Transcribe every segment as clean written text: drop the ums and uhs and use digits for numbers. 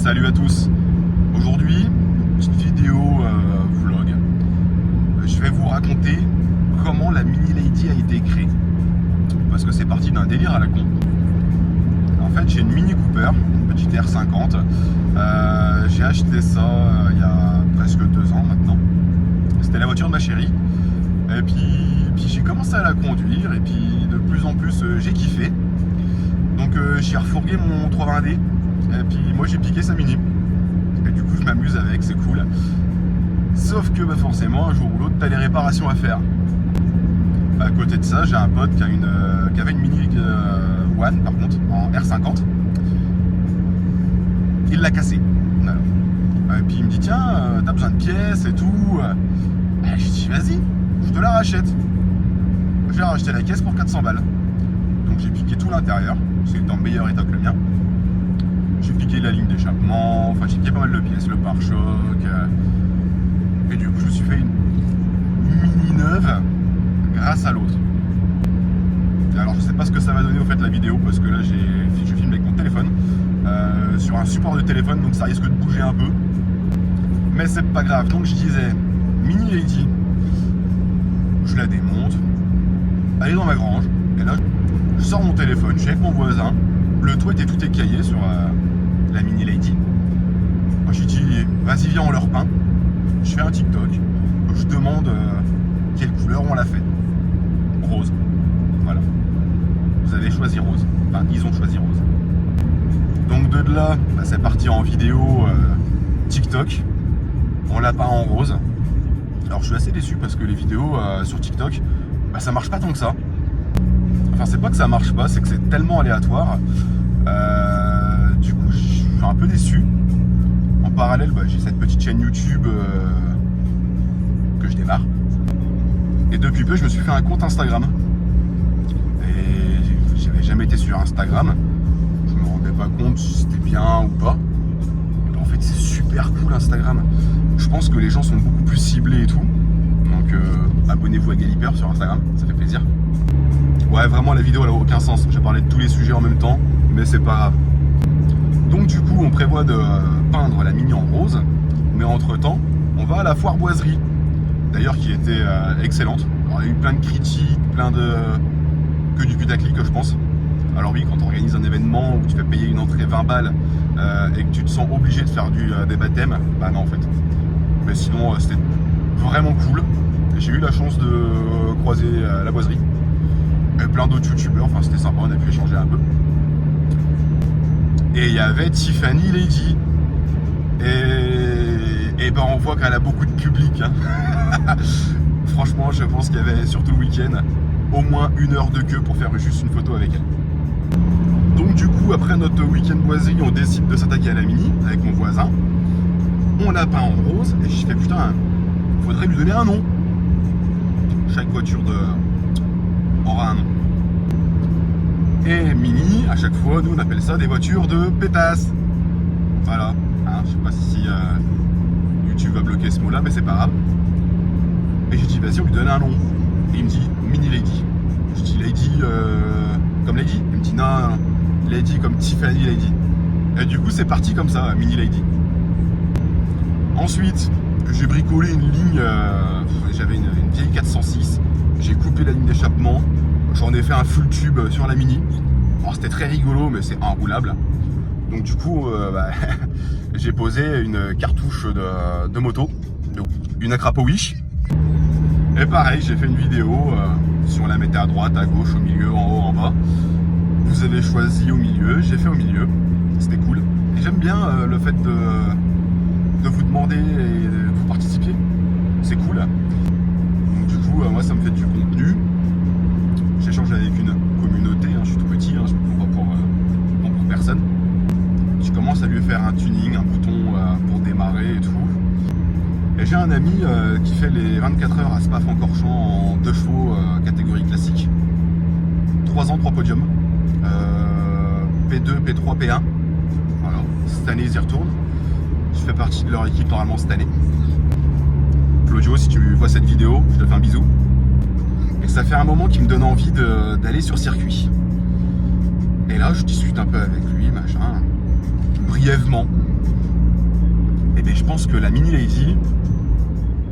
Salut à tous. Aujourd'hui, petite vidéo vlog. Je vais vous raconter comment la Mini Lady a été créée. Parce que c'est parti d'un délire à la con. En fait, j'ai une Mini Cooper, une petite R50. J'ai acheté ça il y a presque 2 ans maintenant. C'était la voiture de ma chérie. Et puis j'ai commencé à la conduire. Et puis de plus en plus, j'ai kiffé. Donc j'ai refourgué mon 320D. Et puis moi j'ai piqué sa Mini. Et du coup je m'amuse avec, c'est cool. Sauf que forcément un jour ou l'autre t'as les réparations à faire. À côté de ça, j'ai un pote qui avait une Mini One par contre, en R50. Il l'a cassé. Voilà. Et puis il me dit tiens, t'as besoin de pièces et tout. Je dis vas-y, je te la rachète. J'ai racheté la caisse pour 400 balles. Donc j'ai piqué tout l'intérieur, c'est dans meilleur état que le mien. J'ai piqué la ligne d'échappement, enfin j'ai piqué pas mal de pièces, le pare-choc. Et du coup je me suis fait une Mini neuve grâce à l'autre. Alors je sais pas ce que ça va donner au fait la vidéo parce que là je filme avec mon téléphone sur un support de téléphone, donc ça risque de bouger un peu. Mais c'est pas grave, donc je disais Mini Lady, je la démonte, elle est dans ma grange, et là je sors mon téléphone, je suis avec mon voisin, le toit était tout écaillé sur la Mini Lady. Moi je lui dis vas-y viens on leur peint. Je fais un TikTok, je demande quelle couleur on l'a fait. Rose. Voilà. Vous avez choisi rose. Enfin ils ont choisi rose. Donc de là, c'est parti en vidéo TikTok. On l'a peint en rose. Alors je suis assez déçu parce que les vidéos sur TikTok, ça marche pas tant que ça. Enfin c'est pas que ça marche pas, c'est que c'est tellement aléatoire. Du coup je suis un peu déçu. En parallèle j'ai cette petite chaîne YouTube que je démarre. Et depuis peu je me suis fait un compte Instagram. Et j'avais jamais été sur Instagram. Je me rendais pas compte si c'était bien ou pas. Et en fait c'est super cool Instagram. Je pense que les gens sont beaucoup plus ciblés et tout. Donc abonnez-vous à Galliper sur Instagram, ça fait plaisir. Ouais vraiment la vidéo elle a aucun sens. J'ai parlé de tous les sujets en même temps, mais c'est pas grave. Donc du coup on prévoit de peindre la Mini en rose. Mais entre temps on va à la foire boiserie. D'ailleurs qui était excellente. Alors, il y a eu plein de critiques, que du putaclic je pense. Alors oui, quand tu organises un événement où tu fais payer une entrée 20 balles et que tu te sens obligé de faire des baptêmes, non en fait. Mais sinon c'était vraiment cool. J'ai eu la chance de croiser la boiserie. Et plein d'autres youtubeurs, enfin c'était sympa, on a pu échanger un peu. Et il y avait Tiffany Lady. Et on voit qu'elle a beaucoup de public. Hein. Franchement, je pense qu'il y avait, surtout le week-end, au moins 1 heure de queue pour faire juste une photo avec elle. Donc du coup, après notre week-end boiserie, on décide de s'attaquer à la Mini avec mon voisin. On l'a peint en rose et je fais putain, faudrait lui donner un nom. Chaque voiture aura un nom. Et Mini, à chaque fois, nous on appelle ça des voitures de pétasse. Voilà. Hein, je sais pas si YouTube va bloquer ce mot-là, mais c'est pas grave. Et j'ai dit vas-y on lui donne un nom. Et il me dit Mini Lady. Je dis Lady comme Lady. Il me dit non, Lady comme Tiffany Lady. Et du coup c'est parti comme ça, Mini Lady. Ensuite j'ai bricolé une ligne, j'avais une vieille 406. J'ai coupé la ligne d'échappement. J'en ai fait un full tube sur la Mini. Alors c'était très rigolo mais c'est enroulable. Donc du coup j'ai posé une cartouche de moto, une Acrapo Wish. Et pareil, j'ai fait une vidéo, si on la mettait à droite, à gauche, au milieu, en haut, en bas. Vous avez choisi au milieu, j'ai fait au milieu, c'était cool. Et j'aime bien le fait de vous demander et de vous participer, c'est cool. Donc du coup, moi ça me fait du contenu. J'échange avec une communauté, je suis tout petit, je ne me prends pas pour personne. Je commence à lui faire un tuning, un bouton pour démarrer et tout. Et j'ai un ami qui fait les 24 heures à Spa-Francorchamps en 2 chevaux catégorie classique. 3 ans, 3 podiums. P2, P3, P1. Voilà. Cette année, ils y retournent. Je fais partie de leur équipe normalement cette année. Claudio, si tu vois cette vidéo, je te fais un bisou. Et ça fait un moment qu'il me donne envie d'aller sur circuit. Et là, je discute un peu avec lui, machin. brièvement, et bien je pense que la Mini Lady,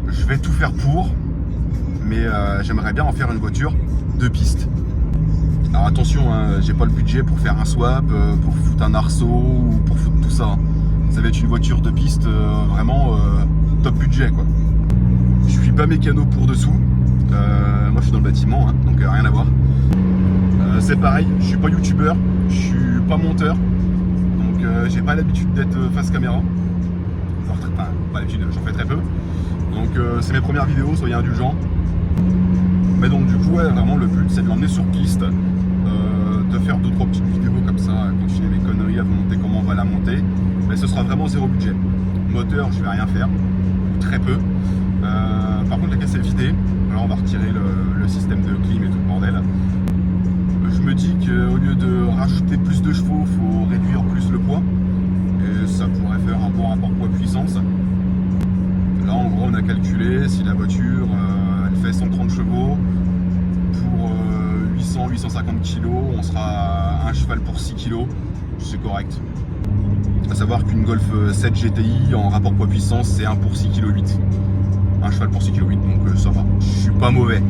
je vais tout faire pour, mais j'aimerais bien en faire une voiture de piste. Alors attention, hein, j'ai pas le budget pour faire un swap, pour foutre un arceau ou pour foutre tout ça. Hein. Ça va être une voiture de piste vraiment top budget quoi. Je suis pas mécano pour dessous, moi je suis dans le bâtiment, hein, donc rien à voir. C'est pareil, je suis pas youtubeur, je suis pas monteur, donc j'ai pas l'habitude d'être face caméra. Enfin, pas l'habitude, j'en fais très peu. Donc c'est mes premières vidéos, soyez indulgents. Mais donc du coup, ouais, vraiment le but c'est de l'emmener sur piste, de faire 2-3 petites vidéos comme ça, continuer mes conneries à vous montrer comment on va la monter. Mais ce sera vraiment zéro budget. Moteur, je vais rien faire, très peu. Par contre la caisse est vidée, alors on va retirer le système de clim et tout le bordel. Je me dis qu'au lieu de rajouter plus de chevaux, il faut réduire plus le poids. Et ça pourrait faire un bon rapport poids-puissance. Là en gros on a calculé si la voiture elle fait 130 chevaux pour 800-850 kg, on sera à un cheval pour 6 kg, c'est correct. A savoir qu'une Golf 7 GTI en rapport poids-puissance c'est 1 pour 6 kg 8. Un cheval pour 6 kg 8, donc ça va, je suis pas mauvais.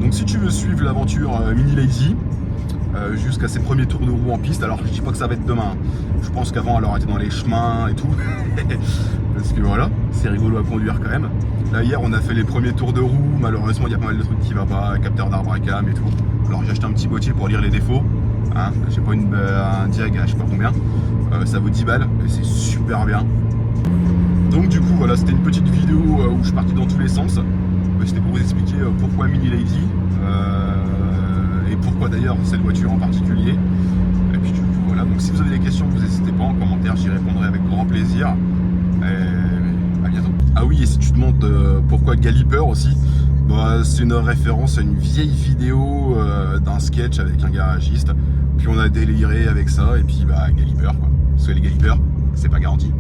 Donc si tu veux suivre l'aventure Mini Lady jusqu'à ses premiers tours de roue en piste, alors je dis pas que ça va être demain, je pense qu'avant elle aura été dans les chemins et tout, parce que voilà, c'est rigolo à conduire quand même. Là hier on a fait les premiers tours de roue, malheureusement il y a pas mal de trucs qui va pas, capteur d'arbre à cam et tout, alors j'ai acheté un petit boîtier pour lire les défauts, hein. J'ai pas un diag à je sais pas combien, ça vaut 10 balles et c'est super bien. Donc du coup voilà, c'était une petite vidéo où je suis parti dans tous les sens. C'était pour vous expliquer pourquoi Mini Lady et pourquoi d'ailleurs cette voiture en particulier. Et puis du coup voilà, donc si vous avez des questions, vous n'hésitez pas en commentaire, j'y répondrai avec grand plaisir. Et à bientôt. Ah oui, et si tu te demandes pourquoi Galliper aussi, bah, c'est une référence à une vieille vidéo d'un sketch avec un garagiste. Puis on a déliré avec ça et puis bah Galliper quoi. Parce que les Galliper, c'est pas garanti.